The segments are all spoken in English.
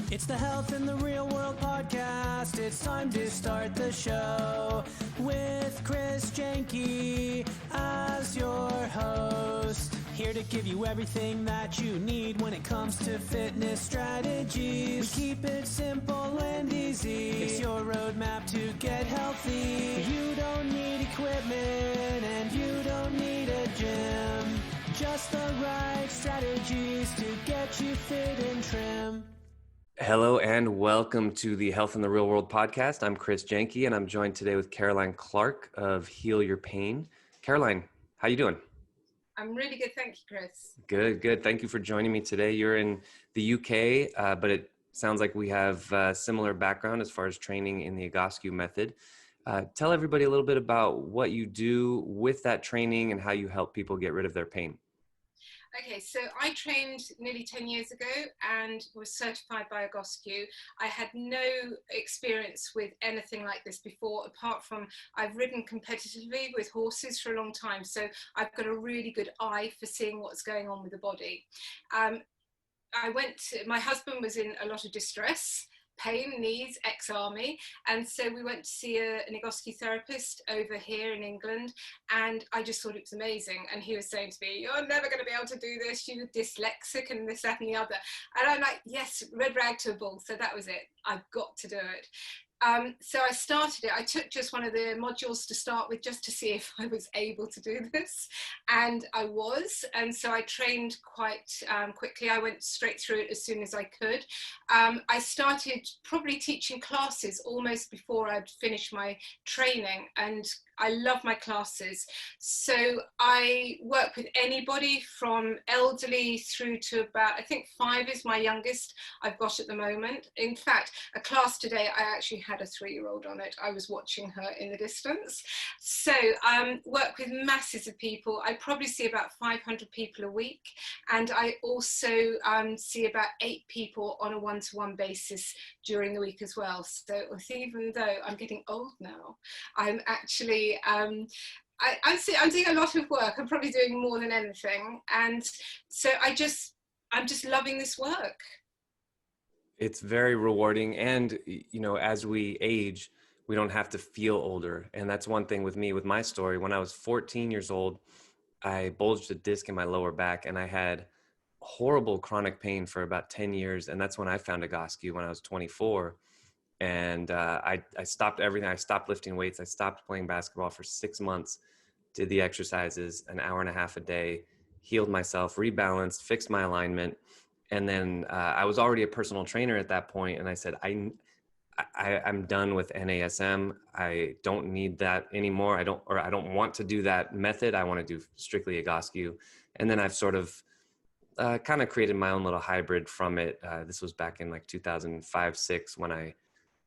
It's the Health in the Real World podcast. It's time to start the show with Chris Janke as your host. Here to give you everything that you need when it comes to fitness strategies. We keep it simple and easy. It's your roadmap to get healthy. You don't need equipment and you don't need a gym. Just the right strategies to get you fit and trim. Hello and welcome to the Health in the Real World podcast. I'm Chris Janke and I'm joined today with Clarke of Heal Your Pain. Caroline, how you doing? I'm really good, thank you, Chris. Good. Thank you for joining me today. You're in the UK, but it sounds like we have a similar background as far as training in the Egoscue method. Tell everybody a little bit about what you do with that training and how you help people get rid of their pain. Okay, so I trained nearly 10 years ago and was certified by Egoscue. I had no experience with anything like this before, apart from I've ridden competitively with horses for a long time. So I've got a really good eye for seeing what's going on with the body. My husband was in a lot of distress, pain, knees, ex-army, and so we went to see an Egoscue therapist over here in England, and I just thought it was amazing. And he was saying to me, "You're never going to be able to do this, you're dyslexic and this, that and the other." And I'm like, yes, red rag to a bull. So that was it, I've got to do it. So I started it. I took just one of the modules to start with, just to see if I was able to do this, and I was. And so I trained quite quickly. I went straight through it as soon as I could. I started probably teaching classes almost before I'd finished my training, and I love my classes. So I work with anybody from elderly through to about, I think 5 is my youngest I've got at the moment. In fact, a class today, I actually had a 3-year-old on it. I was watching her in the distance. So work with masses of people. I probably see about 500 people a week. And I also see about 8 people on a one-to-one basis during the week as well. So even though I'm getting old now, I'm actually I'm doing a lot of work. I'm probably doing more than anything, and so I'm just loving this work. It's very rewarding, and as we age, we don't have to feel older. And that's one thing with me, with my story. When I was 14 years old, I bulged a disc in my lower back, and I had horrible chronic pain for about 10 years. And that's when I found Egoscue when I was 24. And I stopped everything. I stopped lifting weights. I stopped playing basketball for 6 months, did the exercises an hour and a half a day, healed myself, rebalanced, fixed my alignment. And then I was already a personal trainer at that point. And I said, I'm done with NASM. I don't need that anymore. I don't want to do that method. I want to do strictly Egoscue. And then I've sort of kind of created my own little hybrid from it. This was back in like 2005-06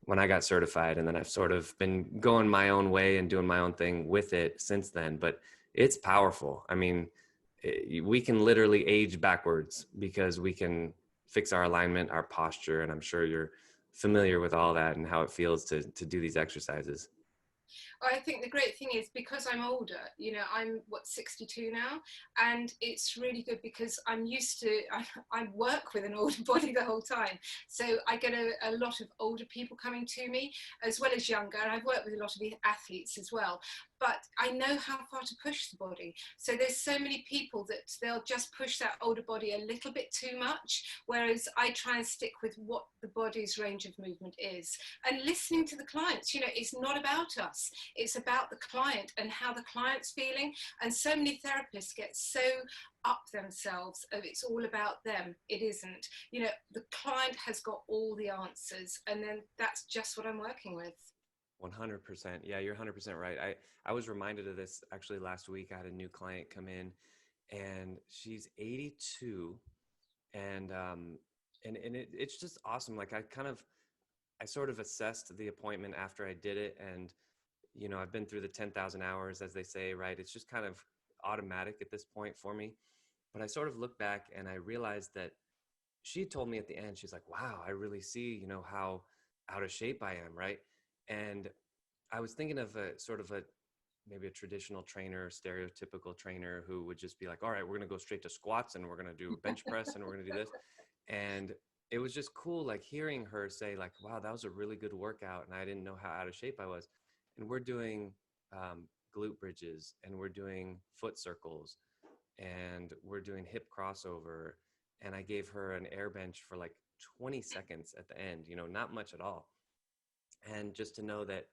when I got certified, and then I've sort of been going my own way and doing my own thing with it since then. But it's powerful. I mean, we can literally age backwards because we can fix our alignment, our posture, and I'm sure you're familiar with all that and how it feels to do these exercises. I think the great thing is, because I'm older, I'm 62 now, and it's really good because I'm used to, I work with an older body the whole time. So I get a lot of older people coming to me as well as younger, and I've worked with a lot of the athletes as well. But I know how far to push the body. So there's so many people that they'll just push that older body a little bit too much, whereas I try and stick with what the body's range of movement is. And listening to the clients, it's not about us. It's about the client and how the client's feeling. And so many therapists get so up themselves of it's all about them. It isn't. The client has got all the answers, and then that's just what I'm working with. 100%. Yeah, you're 100% right. I was reminded of this actually last week. I had a new client come in, and she's 82, and it's just awesome. Like I sort of assessed the appointment after I did it, and I've been through the 10,000 hours, as they say, right? It's just kind of automatic at this point for me. But I sort of look back and I realized that she told me at the end, she's like, "Wow, I really see, how out of shape I am," right? And I was thinking of maybe a traditional trainer, stereotypical trainer who would just be like, "All right, we're going to go straight to squats and we're going to do bench press and we're going to do this." And it was just cool, like hearing her say like, wow, that was a really good workout. And I didn't know how out of shape I was. And we're doing glute bridges, and we're doing foot circles, and we're doing hip crossover. And I gave her an air bench for like 20 seconds at the end, you know, not much at all. And just to know that,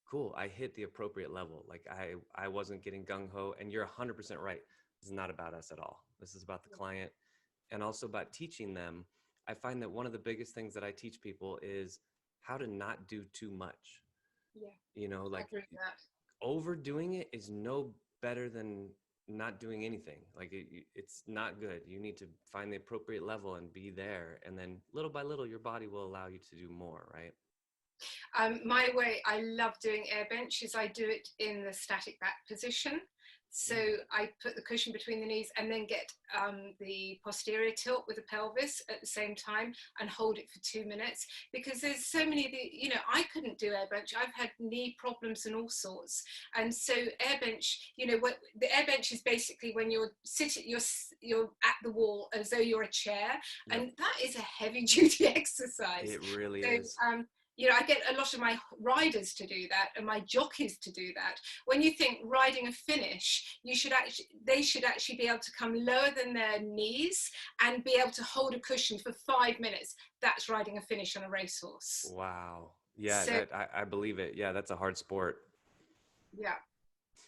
cool, I hit the appropriate level. Like I wasn't getting gung-ho. And you're 100% right. This is not about us at all. This is about the client, and also about teaching them. I find that one of the biggest things that I teach people is how to not do too much. Yeah. You know, I like agree with that. overdoing it is no better than not doing anything. Like it's not good. You need to find the appropriate level and be there. And then little by little, your body will allow you to do more, right? My way, I love doing air benches. I do it in the static back position. So I put the cushion between the knees and then get the posterior tilt with the pelvis at the same time and hold it for 2 minutes, because there's so many of the, you know, I couldn't do air bench. I've had knee problems and all sorts. And so air bench, you know, what the air bench is basically when you're sitting, you're at the wall as though you're a chair. Yep. And that is a heavy duty exercise. It really So, is. you know, I get a lot of my riders to do that and my jockeys to do that. When you think riding a finish, they should actually be able to come lower than their knees and be able to hold a cushion for 5 minutes. That's riding a finish on a racehorse. Wow. Yeah, So, I believe it. Yeah, that's a hard sport. yeah.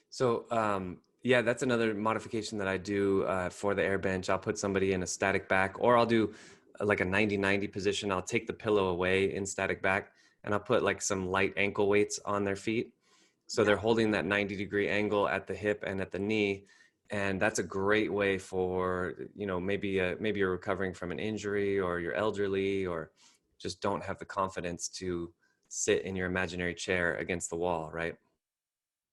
So, yeah, that's another modification that I do for the air bench. I'll put somebody in a static back, or I'll do like a 90-90 position. I'll take the pillow away in static back, and I'll put like some light ankle weights on their feet. So they're holding that 90-degree angle at the hip and at the knee. And that's a great way for, you know, maybe you're recovering from an injury, or you're elderly, or just don't have the confidence to sit in your imaginary chair against the wall, right?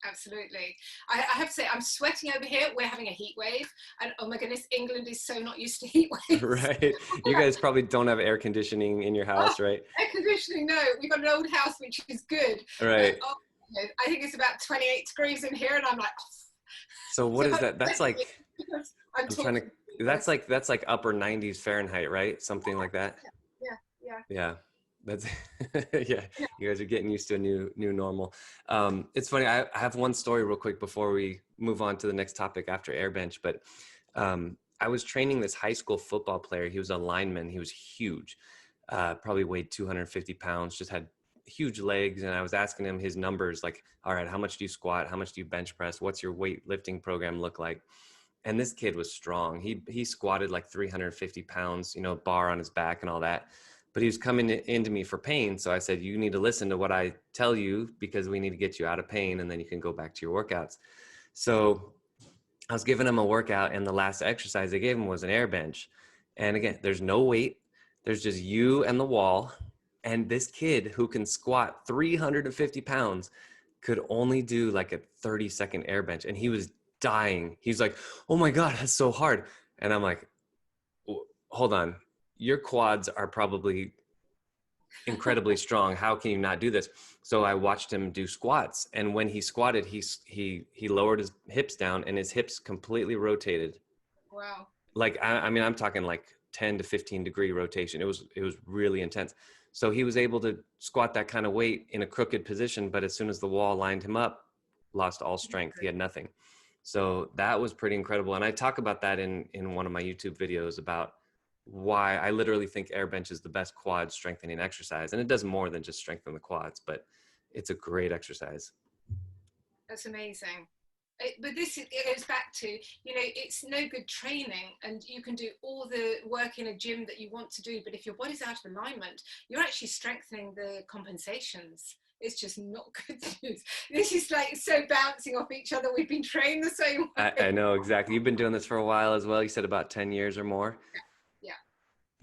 Absolutely. I have to say, I'm sweating over here. We're having a heat wave. And oh my goodness, England is so not used to heat waves. Right. You guys probably don't have air conditioning in your house, right? Air conditioning, no. We've got an old house, which is good. Right. Oh, I think it's about 28 degrees in here. And I'm like, so what is that? That's like, I'm trying to, that's like upper 90s Fahrenheit, right? Something like that. Yeah. That's yeah. You guys are getting used to a new normal. It's funny. I have one story real quick before we move on to the next topic after air bench. But I was training this high school football player. He was a lineman. He was huge, probably weighed 250 pounds. Just had huge legs. And I was asking him his numbers, like, all right, how much do you squat? How much do you bench press? What's your weightlifting program look like? And this kid was strong. He squatted like 350 pounds, you know, bar on his back and all that. But he was coming into me for pain. So I said, you need to listen to what I tell you, because we need to get you out of pain, and then you can go back to your workouts. So I was giving him a workout, and the last exercise they gave him was an air bench. And again, there's no weight. There's just you and the wall. And this kid who can squat 350 pounds could only do like a 30-second air bench. And he was dying. He's like, oh my God, that's so hard. And I'm like, hold on. Your quads are probably incredibly strong. How can you not do this? So I watched him do squats. And when he squatted, he lowered his hips down, and his hips completely rotated. Wow. Like, I mean, I'm talking like 10 to 15 degree rotation. It was really intense. So he was able to squat that kind of weight in a crooked position, but as soon as the wall lined him up, lost all strength. He had nothing. So that was pretty incredible. And I talk about that in one of my YouTube videos about why I literally think air bench is the best quad strengthening exercise. And it does more than just strengthen the quads, but it's a great exercise. That's amazing. But it goes back to, you know, it's no good training, and you can do all the work in a gym that you want to do, but if your body's out of alignment, you're actually strengthening the compensations. It's just not good news. This is like so bouncing off each other. We've been trained the same way. I know, exactly. You've been doing this for a while as well. You said about 10 years or more.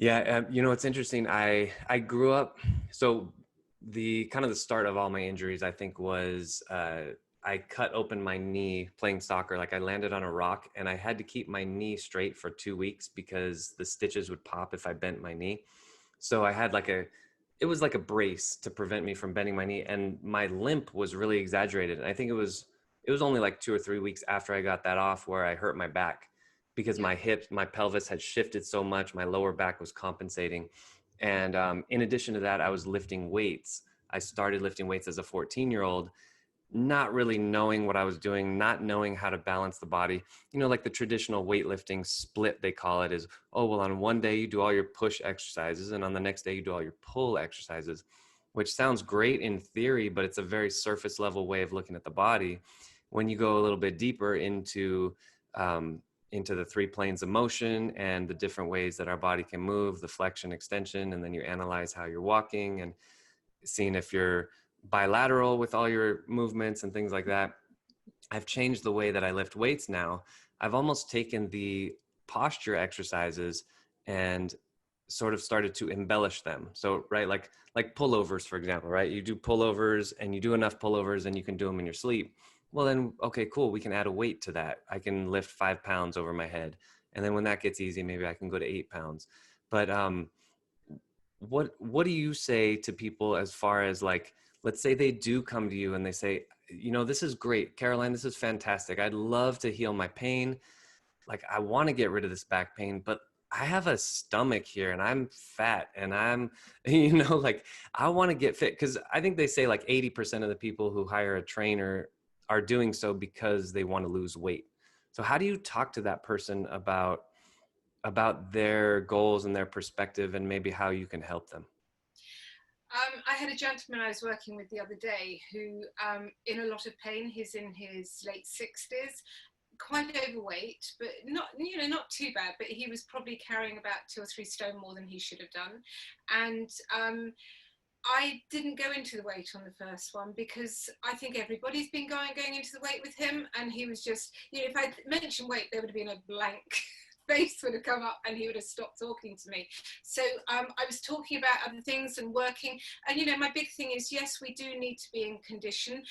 Yeah. You know, it's interesting. I grew up, so the kind of the start of all my injuries, I think, was I cut open my knee playing soccer. Like, I landed on a rock, and I had to keep my knee straight for 2 weeks because the stitches would pop if I bent my knee. So I had it was like a brace to prevent me from bending my knee, and my limp was really exaggerated. And I think it was only like 2 or 3 weeks after I got that off where I hurt my back, because my hips, my pelvis had shifted so much, my lower back was compensating. And in addition to that, I was lifting weights. I started lifting weights as a 14-year-old, not really knowing what I was doing, not knowing how to balance the body. You know, like the traditional weightlifting split, they call it, is, oh, well, on one day you do all your push exercises and on the next day you do all your pull exercises, which sounds great in theory, but it's a very surface level way of looking at the body. When you go a little bit deeper into the three planes of motion and the different ways that our body can move, the flexion, extension, and then you analyze how you're walking and seeing if you're bilateral with all your movements and things like that. I've changed the way that I lift weights now. I've almost taken the posture exercises and sort of started to embellish them. So, right, like pullovers, for example, right? You do pullovers and you do enough pullovers and you can do them in your sleep. Well, then, okay, cool. We can add a weight to that. I can lift 5 pounds over my head. And then when that gets easy, maybe I can go to 8 pounds. But what do you say to people as far as, like, let's say they do come to you and they say, you know, this is great, Caroline, this is fantastic. I'd love to heal my pain. Like, I want to get rid of this back pain, but I have a stomach here and I'm fat and I'm, you know, like, I want to get fit. Cause I think they say like 80% of the people who hire a trainer are doing so because they want to lose weight. So how do you talk to that person about their goals and their perspective and maybe how you can help them? I had a gentleman I was working with the other day who, in a lot of pain. He's in his late 60s, quite overweight, but not, you know, not too bad. But he was probably carrying about 2 or 3 stone more than he should have done, and I didn't go into the weight on the first one because I think everybody's been going into the weight with him, and he was just, you know, if I mentioned weight, there would have been a blank face would have come up and he would have stopped talking to me. So I was talking about other things and working, and you know, my big thing is, yes, we do need to be in condition.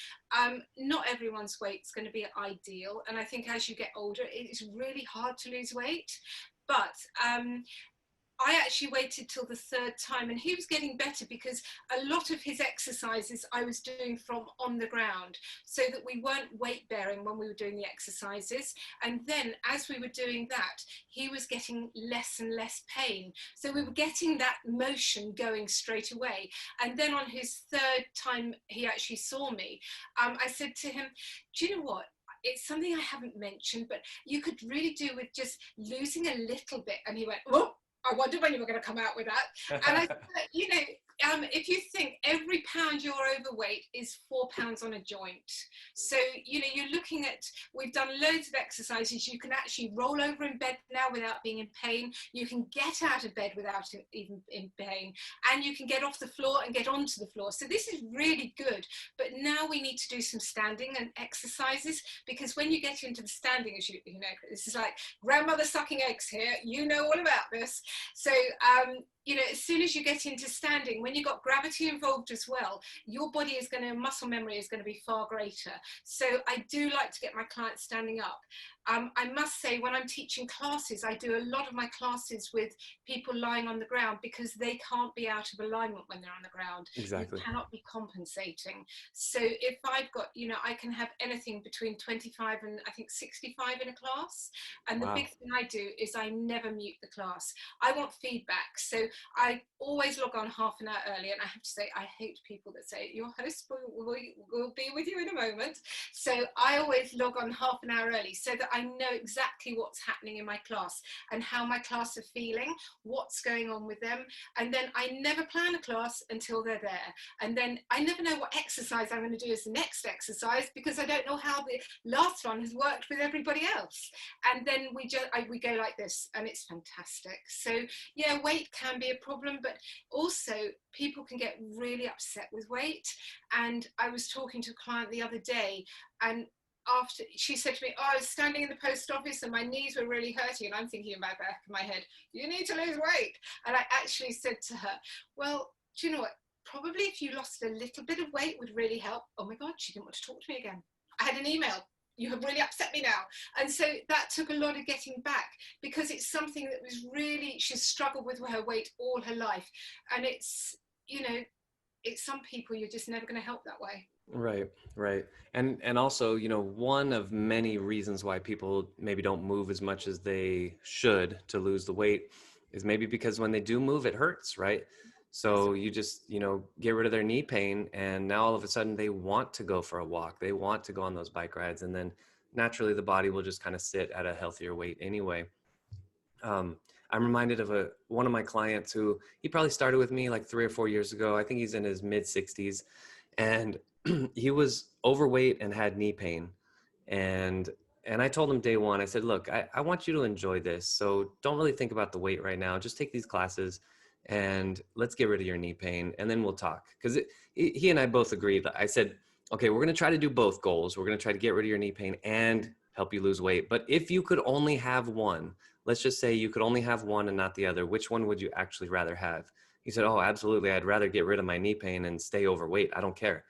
Not everyone's weight's going to be ideal, and I think as you get older it's really hard to lose weight, but I actually waited till the 3rd time, and he was getting better because a lot of his exercises I was doing from on the ground, so that we weren't weight bearing when we were doing the exercises. And then as we were doing that, he was getting less and less pain. So we were getting that motion going straight away. And then on his 3rd time he actually saw me, I said to him, do you know what? It's something I haven't mentioned, but you could really do with just losing a little bit. And he went, oh, I wondered when you were going to come out with that. And I said, you know, if you think every pound you're overweight is 4 pounds on a joint. So, you know, you're looking at, we've done loads of exercises. You can actually roll over in bed now without being in pain. You can get out of bed without even in pain. And you can get off the floor and get onto the floor. So this is really good. But now we need to do some standing and exercises, because when you get into the standing, as you know, this is like grandmother sucking eggs here. You know all about this. So, you know, as soon as you get into standing, when you've got gravity involved as well, your body is going to, muscle memory is going to be far greater. So I do like to get my clients standing up. I must say, when I'm teaching classes, I do a lot of my classes with people lying on the ground, because they can't be out of alignment when they're on the ground. Exactly. You cannot be compensating. So if I've got, you know, I can have anything between 25 and I think 65 in a class. And Wow. the big thing I do is I never mute the class. I want feedback. So I always log on half an hour early, and I have to say, I hate people that say, your host will be with you in a moment. So I always log on half an hour early, so that I know exactly what's happening in my class and how my class are feeling, what's going on with them. And then I never plan a class until they're there. And then I never know what exercise I'm going to do as the next exercise, because I don't know how the last one has worked with everybody else. And then we go like this, and it's fantastic. So yeah, weight can be a problem, but also people can get really upset with weight. And I was talking to a client the other day, and after she said to me, oh, I was standing in the post office and my knees were really hurting, and I'm thinking in my back of my head, you need to lose weight. And I actually said to her, well, do you know what, probably if you lost a little bit of weight would really help. Oh my God, she didn't want to talk to me again. I had an email, you have really upset me now. And so that took a lot of getting back, because it's something that was really, she's struggled with her weight all her life. And it's, you know, it's some people you're just never going to help that way. Right. And also, you know, one of many reasons why people maybe don't move as much as they should to lose the weight is maybe because when they do move, it hurts, right? So you just, get rid of their knee pain, and now all of a sudden they want to go for a walk. They want to go on those bike rides, and then naturally the body will just kind of sit at a healthier weight anyway. I'm reminded of one of my clients who he probably started with me like 3 or 4 years ago. I think he's in his mid 60s, and he was overweight and had knee pain. And I told him day one, I said, look, I want you to enjoy this. So don't really think about the weight right now. Just take these classes and let's get rid of your knee pain, and then we'll talk. Because he and I both agreed. I said, okay, we're going to try to do both goals. We're going to try to get rid of your knee pain and help you lose weight. But if you could only have one, let's just say you could only have one and not the other, which one would you actually rather have? He said, oh, absolutely. I'd rather get rid of my knee pain and stay overweight. I don't care.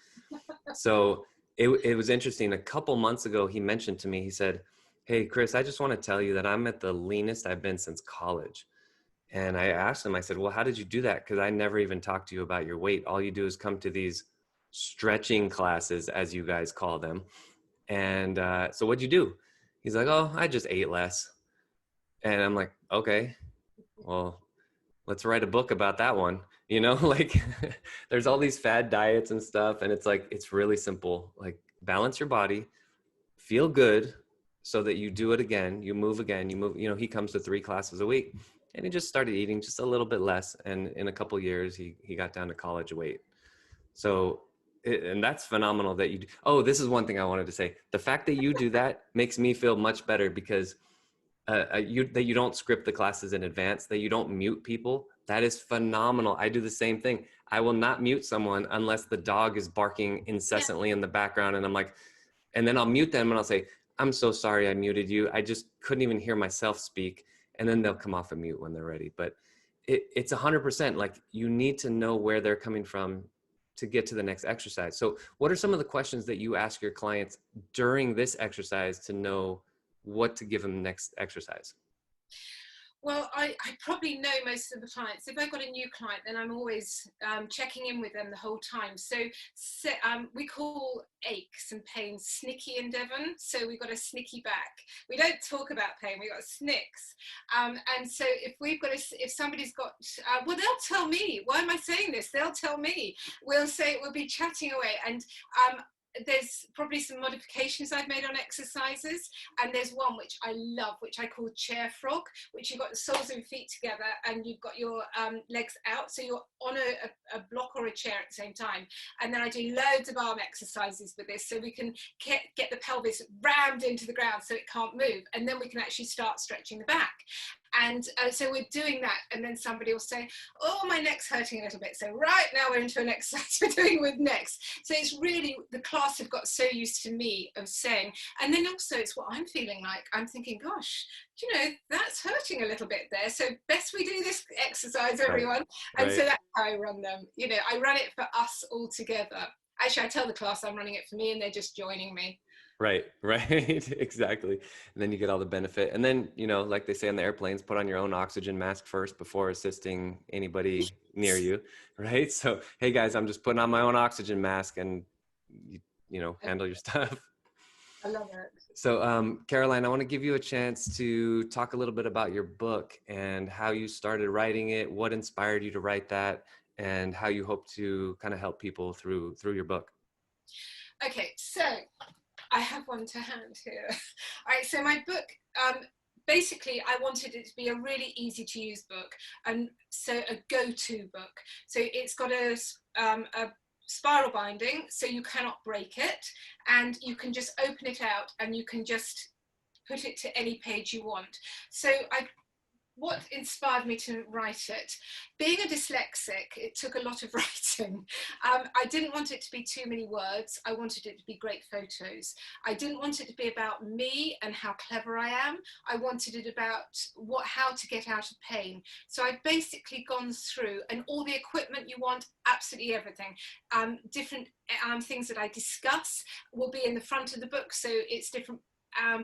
So it was interesting. A couple months ago, he mentioned to me, he said, hey, Chris, I just want to tell you that I'm at the leanest I've been since college. And I asked him, I said, well, how did you do that? Because I never even talked to you about your weight. All you do is come to these stretching classes, as you guys call them. And so what'd you do? He's like, oh, I just ate less. And I'm like, okay, well, let's write a book about that one. Like there's all these fad diets and stuff. And it's like, it's really simple. Like balance your body, feel good so that you do it again. You move again, he comes to 3 classes a week, and he just started eating just a little bit less. And in a couple of years, he got down to college weight. So, and that's phenomenal that you do. Oh, this is one thing I wanted to say. The fact that you do that makes me feel much better, because that you don't script the classes in advance, that you don't mute people. That is phenomenal. I do the same thing. I will not mute someone unless the dog is barking incessantly in the background. And I'm like, and then I'll mute them and I'll say, I'm so sorry I muted you. I just couldn't even hear myself speak. And then they'll come off of mute when they're ready. But it's 100%, like you need to know where they're coming from to get to the next exercise. So what are some of the questions that you ask your clients during this exercise to know what to give them next exercise? Well, I probably know most of the clients. If I've got a new client, then I'm always checking in with them the whole time. So we call aches and pains snicky in Devon. So we've got a snicky back. We don't talk about pain. We've got snicks. And so if somebody's got, well, they'll tell me. Why am I saying this? They'll tell me. We'll be chatting away. And there's probably some modifications I've made on exercises, and there's one which I love, which I call chair frog, which you've got the soles of your feet together and you've got your legs out, so you're on a block or a chair at the same time. And then I do loads of arm exercises with this, so we can get the pelvis rammed into the ground so it can't move, and then we can actually start stretching the back. And so we're doing that, and then somebody will say, oh, my neck's hurting a little bit. So right now we're into an exercise we're doing with necks. So it's really, the class have got so used to me of saying, and then also it's what I'm feeling like. I'm thinking, gosh, that's hurting a little bit there. So best we do this exercise, everyone. Right. And so that's how I run them. I run it for us all together. Actually, I tell the class I'm running it for me, and they're just joining me. Right. Exactly. And then you get all the benefit. And then, like they say on the airplanes, put on your own oxygen mask first before assisting anybody near you. Right. So, hey guys, I'm just putting on my own oxygen mask, and handle your stuff. I love it. So, Caroline, I want to give you a chance to talk a little bit about your book and how you started writing it, what inspired you to write that, and how you hope to kind of help people through your book. Okay. So I have one to hand here. All right, so my book, basically I wanted it to be a really easy to use book, and so a go-to book. So it's got a spiral binding, so you cannot break it, and you can just open it out and you can just put it to any page you want. So what inspired me to write it? Being a dyslexic, it took a lot of writing. I didn't want it to be too many words. I wanted it to be great photos. I didn't want it to be about me and how clever I am. I wanted it about how to get out of pain. So I've basically gone through, and all the equipment you want, absolutely everything. Different things that I discuss will be in the front of the book. So it's different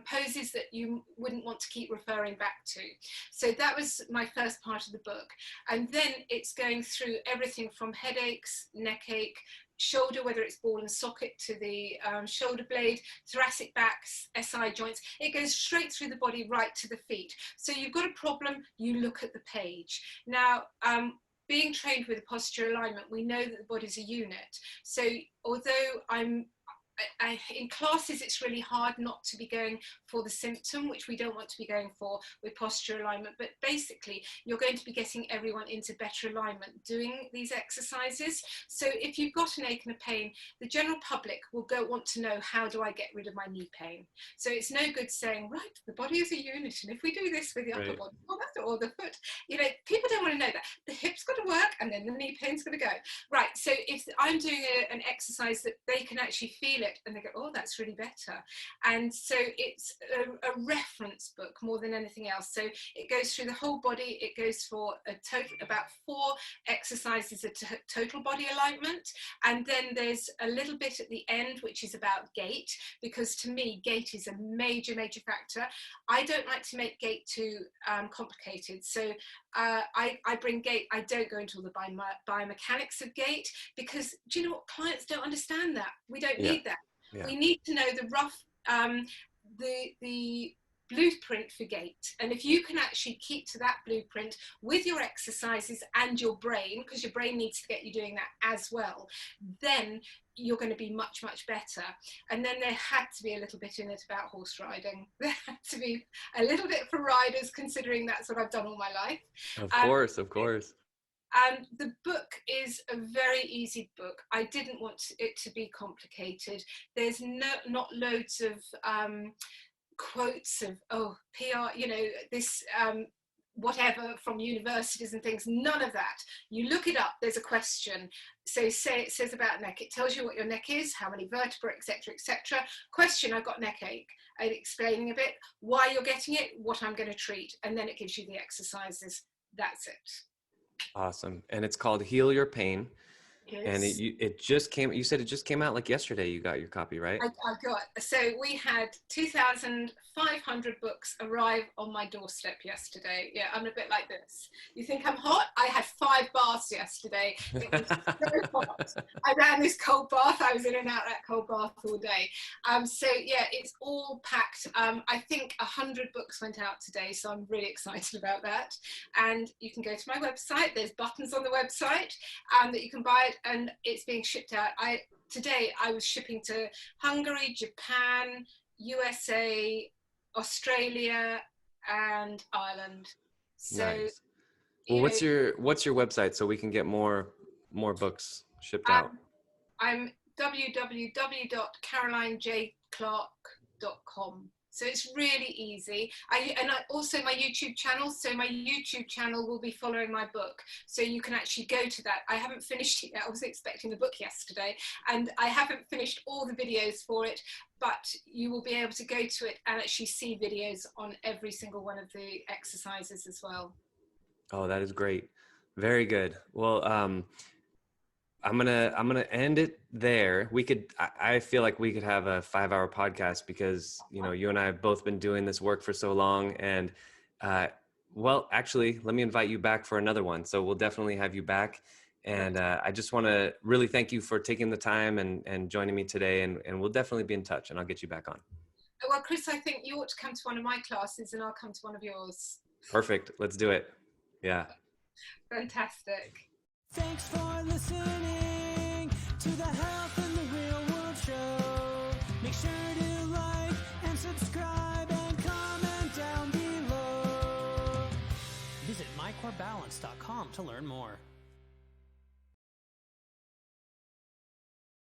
poses that you wouldn't want to keep referring back to. So that was my first part of the book. And then it's going through everything from headaches, neck ache, shoulder, whether it's ball and socket to the shoulder blade, thoracic backs, SI joints. It goes straight through the body right to the feet. So you've got a problem, you look at the page. Now, being trained with postural alignment, we know that the body's a unit. So although in classes, it's really hard not to be going for the symptom, which we don't want to be going for with postural alignment. But basically, you're going to be getting everyone into better alignment doing these exercises. So if you've got an ache and a pain, the general public will want to know, how do I get rid of my knee pain? So it's no good saying, right, the body is a unit, and if we do this with the upper body, or the foot, people don't want to know that. The hip's got to work, and then the knee pain's going to go. Right, so if I'm doing an exercise that they can actually feel it, and they go, oh, that's really better. And so it's a reference book more than anything else. So it goes through the whole body. It goes for a total about 4 exercises of total body alignment, and then there's a little bit at the end which is about gait, because to me gait is a major factor. I don't like to make gait too complicated, so I bring gait. I don't go into all the biomechanics of gait, because do you know what, clients don't understand that. We don't need that. Yeah. We need to know the rough, the blueprint for gait. And if you can actually keep to that blueprint with your exercises and your brain, because your brain needs to get you doing that as well, then you're going to be much better. And then there had to be a little bit in it about horse riding. There had to be a little bit for riders, considering that's what I've done all my life. Of course. And the book is a very easy book. I didn't want it to be complicated. There's not loads of quotes of, PR, this whatever from universities and things. None of that. You look it up, there's a question. So say it says about neck, it tells you what your neck is, how many vertebrae, etc. Question, I've got neck ache. And explaining a bit why you're getting it, what I'm going to treat, and then it gives you the exercises. That's it. Awesome. And it's called Heal Your Pain. Yes. And it just came, you said it just came out like yesterday. You got your copy, right? So we had 2,500 books arrive on my doorstep yesterday. Yeah, I'm a bit like this. You think I'm hot? I had 5 baths yesterday. It was so hot. I ran this cold bath. I was in and out of that cold bath all day. So yeah, it's all packed. I think 100 books went out today, so I'm really excited about that. And you can go to my website. There's buttons on the website that you can buy it, and it's being shipped out. Today I was shipping to Hungary, Japan, USA, Australia, and Ireland. So, nice. Well, what's your website so we can get more books shipped out? I'm www.carolinejclarke.com. So it's really easy. Also my YouTube channel. So my YouTube channel will be following my book. So you can actually go to that. I haven't finished it yet. I was expecting the book yesterday, and I haven't finished all the videos for it, but you will be able to go to it and actually see videos on every single one of the exercises as well. Oh, that is great. Very good. Well, I'm gonna end it there. I feel like we could have a 5-hour podcast, because you and I have both been doing this work for so long, and well, actually, let me invite you back for another one. So we'll definitely have you back, and I just want to really thank you for taking the time and joining me today, and we'll definitely be in touch, and I'll get you back on. Well, Chris, I think you ought to come to one of my classes, and I'll come to one of yours. Perfect. Let's do it. Yeah. Fantastic. Thanks for listening to the Health in the Real World show. Make sure to like and subscribe and comment down below. Visit mycorebalance.com to learn more.